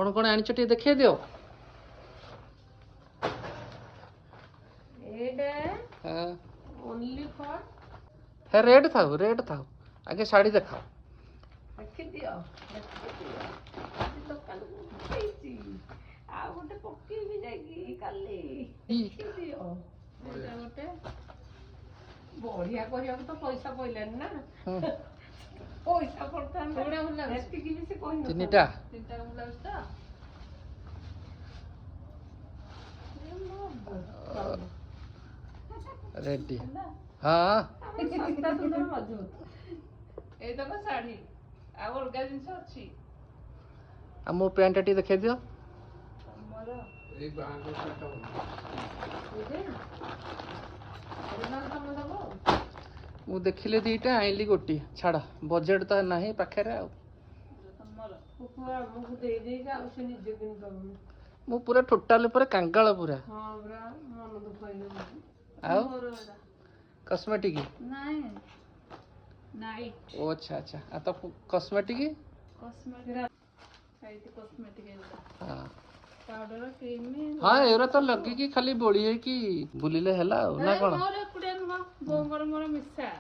कौन कौन आनी टे देखे दियो ओनली फॉर है रेड थाओ आगे साड़ी दिखाओ रखी दियो दुकान आ गोटे पकेबी जाई काली रखी दियो गोटे बढ़िया करिया तो पैसा पइलानी ना पैसा पड़ता है एतिकी भी से कोई तीनटा तीनटा ब्लाउज तो रेडी हाँ सस्ता सुंदर मजबूत ए देखो साड़ी आ अलगा जिंस अछि आ मो पैंट टी देखे दियो हमर एक बांगो काटो बुझे ओरिजिनल हम दबो मु देखिले दीटा आइली गोटी छाड़ा बजेट तो नहीं पाखे हमर पुआ मुझे दे देगा उसे निजे दिन करूँ मु पूरा टोटाल पूरा कांगाल पूरा हाँ ब्रा मन दुखाइले आओ कॉस्मेटिक नहीं नाइट ओ अच्छा अच्छा आ तो कॉस्मेटिक कॉस्मेटिक साइड कॉस्मेटिक हाँ पाउडर क्रीम हाँ एरा तो लगी कि खाली बोली है कि बुलिले हैला ना कोन मोर कुडे नुवा बोंगर मोर मिसा